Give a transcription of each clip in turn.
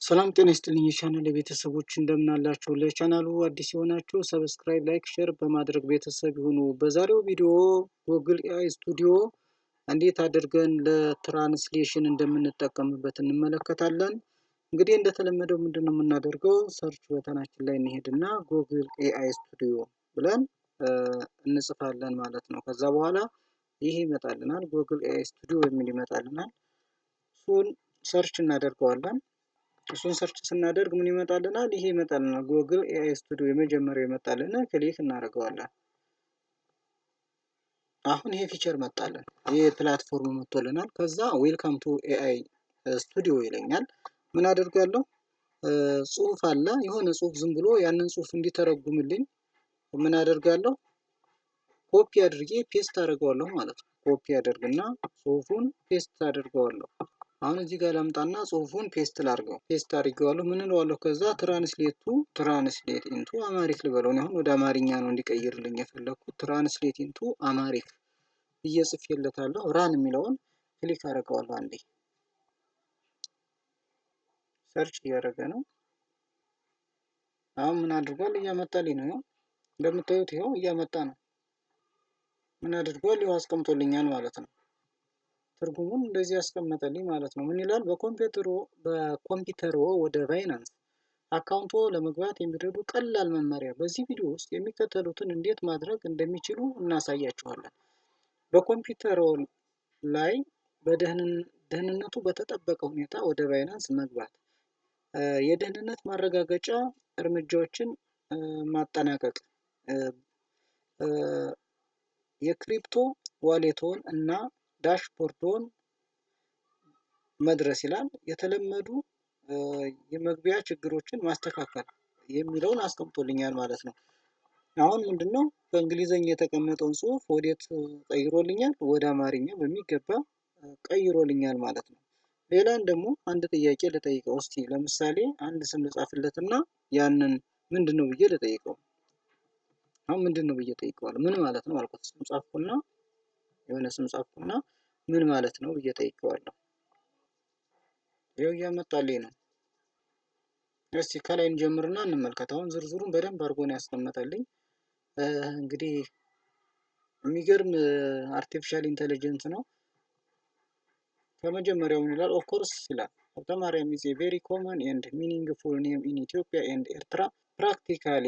ሰላም ጤና ይስጥልኝ የቻናል ቤተሰቦች እንደምን አላችሁ? ለቻናሉ አዲስ የሆናችሁ ሰብስክራይብ፣ ላይክ፣ ሼር በማድረግ ቤተሰብ ይሁኑ። በዛሬው ቪዲዮ ጉግል ኤአይ ስቱዲዮ እንዴት አድርገን ለትራንስሌሽን እንደምንጠቀምበት እንመለከታለን። እንግዲህ እንደተለመደው ምንድነው የምናደርገው? ሰርች በተናችን ላይ እንሄድና ጉግል ኤአይ ስቱዲዮ ብለን እንጽፋለን ማለት ነው። ከዛ በኋላ ይሄ ይመጣልናል፣ ጉግል ኤአይ ስቱዲዮ የሚል ይመጣልናል። እሱን ሰርች እናደርገዋለን። እሱን ሰርች ስናደርግ ምን ይመጣልናል? ይሄ ይመጣልናል፣ ጉግል ኤአይ ስቱዲዮ የመጀመሪያው ይመጣልና ክሊክ እናደርገዋለን። አሁን ይሄ ፊቸር መጣልን፣ ይሄ ፕላትፎርም መጥቶልናል። ከዛ ዌልካም ቱ ኤአይ ስቱዲዮ ይለኛል። ምን አደርጋለሁ? ጽሁፍ አለ፣ የሆነ ጽሁፍ ዝም ብሎ ያንን ጽሁፍ እንዲተረጉምልኝ ምን አደርጋለሁ? ኮፒ አድርጌ ፔስት አደርገዋለሁ ማለት ነው። ኮፒ አደርግና ጽሁፉን ፔስት አደርገዋለሁ። አሁን እዚህ ጋር ላምጣና ጽሁፉን ፔስት ላድርገው። ፔስት አድርጌዋለሁ። ምን እለዋለሁ? ከዛ ትራንስሌት ኢንቱ አማሪክ ልበለው። አሁን ወደ አማርኛ ነው እንዲቀይርልኝ የፈለግኩት። ትራንስሌት ኢንቱ አማሪክ ብዬ ጽፌለታለሁ። ራን የሚለውን ክሊክ አደርገዋለሁ። አንዴ ሰርች እያደረገ ነው። አሁን ምን አድርጓል? እያመጣልኝ ነው። እንደምታዩት ይኸው እያመጣ ነው። ምን አድርጓል? ይኸው አስቀምጦልኛል ማለት ነው። ትርጉሙን እንደዚህ ያስቀመጠልኝ ማለት ነው። ምን ይላል? በኮምፒውተርዎ ወደ ባይናንስ አካውንቶ ለመግባት የሚረዱ ቀላል መመሪያ። በዚህ ቪዲዮ ውስጥ የሚከተሉትን እንዴት ማድረግ እንደሚችሉ እናሳያችኋለን። በኮምፒውተርዎ ላይ ደህንነቱ በተጠበቀ ሁኔታ ወደ ባይናንስ መግባት፣ የደህንነት ማረጋገጫ እርምጃዎችን ማጠናቀቅ፣ የክሪፕቶ ዋሌቶን እና ዳሽቦርዶን መድረስ ይላል። የተለመዱ የመግቢያ ችግሮችን ማስተካከል የሚለውን አስቀምጦልኛል ማለት ነው። አሁን ምንድነው በእንግሊዘኛ የተቀመጠውን ጽሁፍ ወዴት ቀይሮልኛል? ወደ አማርኛ በሚገባ ቀይሮልኛል ማለት ነው። ሌላን ደግሞ አንድ ጥያቄ ልጠይቀው እስቲ። ለምሳሌ አንድ ስም ልጻፍለትና ያንን ምንድነው ብዬ ልጠይቀው። አሁን ምንድነው ብዬ ጠይቀዋለሁ። ምን ማለት ነው አልኩት። ስም ጻፍኩና የሆነ ስም ጻፍኩና ምን ማለት ነው ብዬ ጠይቀዋለሁ። ይኸው እያመጣልኝ ነው። እስቲ ከላይ እንጀምርና እንመልከት። አሁን ዝርዝሩን በደንብ አድርጎ ነው ያስቀመጠልኝ። እንግዲህ የሚገርም አርቲፊሻል ኢንተለጀንስ ነው። ከመጀመሪያው ምን ይላል? ኦፍኮርስ ይላል። ሀብተማርያም ኢዝ ኤ ቬሪ ኮመን ኤንድ ሚኒንግፉል ኔም ኢን ኢትዮጵያ ኤንድ ኤርትራ ፕራክቲካሊ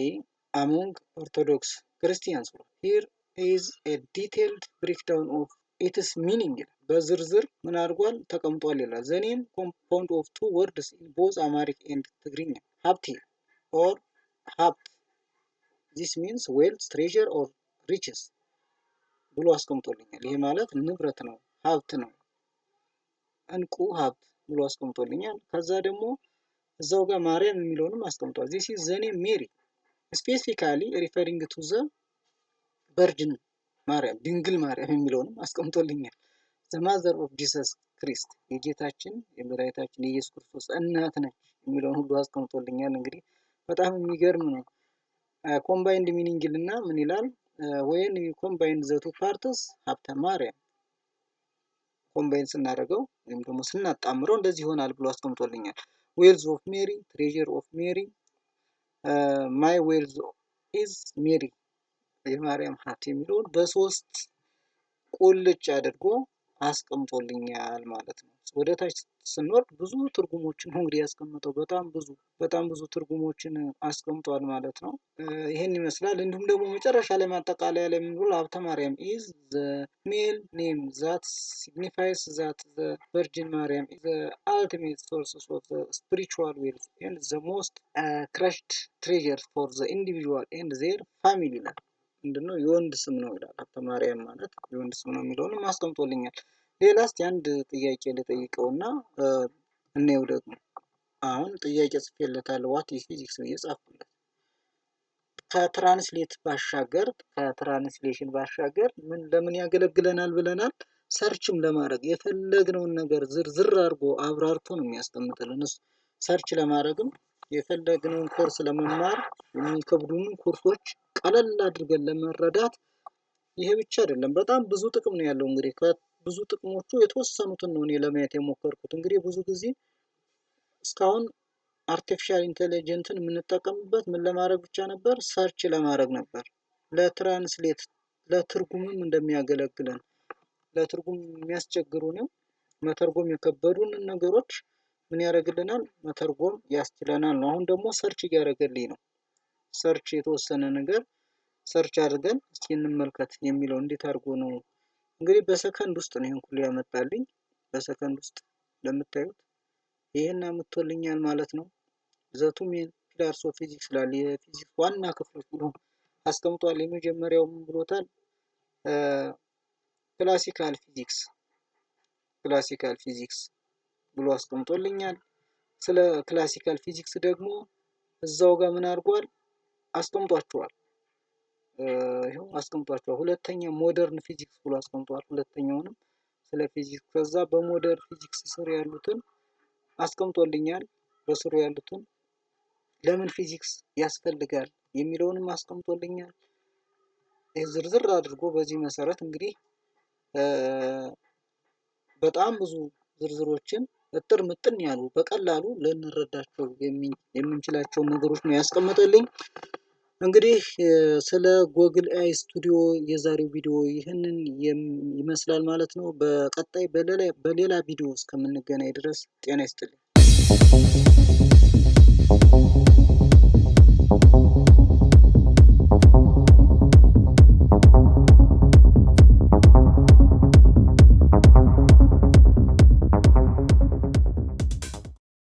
አሞንግ ኦርቶዶክስ ክርስቲያንስ። ሂር ኢዝ ኤ ዲቴይልድ ብሬክዳውን ኦፍ ኢትስ ሚኒንግ ይላል። በዝርዝር ምን አድርጓል? ተቀምጧል ይላል። ዘ ኔም ኮምፓውንድ ኦፍ ቱ ወርድስ ኢን ቦዝ አማሪክ ኤንድ ትግርኛ። ሀብቲ ኦር ሀብት፣ ዚስ ሚንስ ዌልዝ፣ ትሬዠር ኦር ሪችስ ብሎ አስቀምጦልኛል። ይሄ ማለት ንብረት ነው፣ ሀብት ነው፣ እንቁ ሀብት ብሎ አስቀምጦልኛል። ከዛ ደግሞ እዛው ጋር ማርያም የሚለውንም አስቀምጧል። ዚስ ኢዝ ዘ ኔም ሜሪ ስፔሲፊካሊ ሪፈሪንግ ቱ ዘ ቨርጅን ማርያም፣ ድንግል ማርያም የሚለውንም አስቀምጦልኛል። ዘ ማዘር ኦፍ ጂሰስ ክሪስት፣ የጌታችን የመድኃኒታችን የኢየሱስ ክርስቶስ እናት ነች የሚለውን ሁሉ አስቀምጦልኛል። እንግዲህ በጣም የሚገርም ነው። ኮምባይንድ ሚኒንግ ልና ምን ይላል? ወይን ኮምባይንድ ዘ ቱ ፓርትስ ሀብተ ማርያም፣ ኮምባይን ስናደርገው ወይም ደግሞ ስናጣምረው እንደዚህ ይሆናል ብሎ አስቀምጦልኛል። ዌልዝ ኦፍ ሜሪ፣ ትሬዠር ኦፍ ሜሪ፣ ማይ ዌልዝ ኢዝ ሜሪ፣ የማርያም ሀብት የሚለውን በሶስት ቁልጭ አድርጎ አስቀምጦልኛል ማለት ነው። ወደ ታች ስንወርድ ብዙ ትርጉሞችን ነው እንግዲህ ያስቀምጠው። በጣም ብዙ ትርጉሞችን አስቀምጧል ማለት ነው። ይሄን ይመስላል። እንዲሁም ደግሞ መጨረሻ ላይ ማጠቃለያ ላይ ምን ብሎ ሀብተ ማርያም ኢዝ ዘ ሜል ኔም ዛት ሲግኒፋይስ ዛት ዘ ቨርጂን ማርያም ኢዝ ዘ አልቲሜት ሶርስ ኦፍ ዘ ስፒሪቹዋል ዌልዝ ኤንድ ዘ ሞስት ክረሽድ ትሬዠር ፎር ዘ ኢንዲቪጁዋል ኤንድ ዜር ፋሚሊ ይላል። ምንድነው? የወንድ ስም ነው ይላል። ሀብተ ማርያም ማለት የወንድ ስም ነው የሚለውንም አስቀምጦልኛል። ሌላ እስቲ አንድ ጥያቄ ልጠይቀውና እንየው ደግሞ። አሁን ጥያቄ ጽፌለታለሁ። ዋት ኢዝ ፊዚክስ ብዬ ጻፍኩለት። ከትራንስሌሽን ባሻገር ለምን ያገለግለናል ብለናል? ሰርችም ለማድረግ የፈለግነውን ነገር ዝርዝር አድርጎ አብራርቶ ነው የሚያስቀምጥልን። ሰርች ለማድረግም የፈለግነውን ኮርስ ለመማር የሚከብዱንን ኮርሶች ቀለል አድርገን ለመረዳት ይሄ ብቻ አይደለም፣ በጣም ብዙ ጥቅም ነው ያለው። እንግዲህ ከብዙ ጥቅሞቹ የተወሰኑትን ነው እኔ ለማየት የሞከርኩት። እንግዲህ ብዙ ጊዜ እስካሁን አርቲፊሻል ኢንቴሊጀንትን የምንጠቀምበት ምን ለማድረግ ብቻ ነበር? ሰርች ለማድረግ ነበር። ለትራንስሌት ለትርጉምም እንደሚያገለግለን ለትርጉም የሚያስቸግሩንም መተርጎም የከበዱንን ነገሮች ምን ያደርግልናል? መተርጎም ያስችለናል ነው። አሁን ደግሞ ሰርች እያደረገልኝ ነው። ሰርች የተወሰነ ነገር ሰርች አድርገን እስኪ እንመልከት የሚለው እንዴት አድርጎ ነው እንግዲህ በሰከንድ ውስጥ ነው ይሄን ሁሉ ያመጣልኝ። በሰከንድ ውስጥ እንደምታዩት ይሄን አምጥቶልኛል ማለት ነው። ዘ ቱ ሜን ፒላርስ ኦፍ ፊዚክስ ይላል። የፊዚክስ ዋና ክፍሎች ብሎ አስቀምጧል። የመጀመሪያው ምን ብሎታል? ክላሲካል ፊዚክስ ብሎ አስቀምጦልኛል። ስለ ክላሲካል ፊዚክስ ደግሞ እዛው ጋር ምን አድርጓል? አስቀምጧቸዋል። ይኸው አስቀምጧቸዋል። ሁለተኛ ሞደርን ፊዚክስ ብሎ አስቀምጧል። ሁለተኛውንም ስለ ፊዚክስ ከዛ በሞደርን ፊዚክስ ስር ያሉትን አስቀምጦልኛል። በስሩ ያሉትን ለምን ፊዚክስ ያስፈልጋል የሚለውንም አስቀምጦልኛል። ዝርዝር አድርጎ በዚህ መሰረት እንግዲህ በጣም ብዙ ዝርዝሮችን እጥር ምጥን ያሉ በቀላሉ ልንረዳቸው የምንችላቸው ነገሮች ነው ያስቀመጠልኝ። እንግዲህ ስለ ጎግል ኤአይ ስቱዲዮ የዛሬው ቪዲዮ ይህንን ይመስላል ማለት ነው። በቀጣይ በሌላ ቪዲዮ እስከምንገናኝ ድረስ ጤና ይስጥልኝ።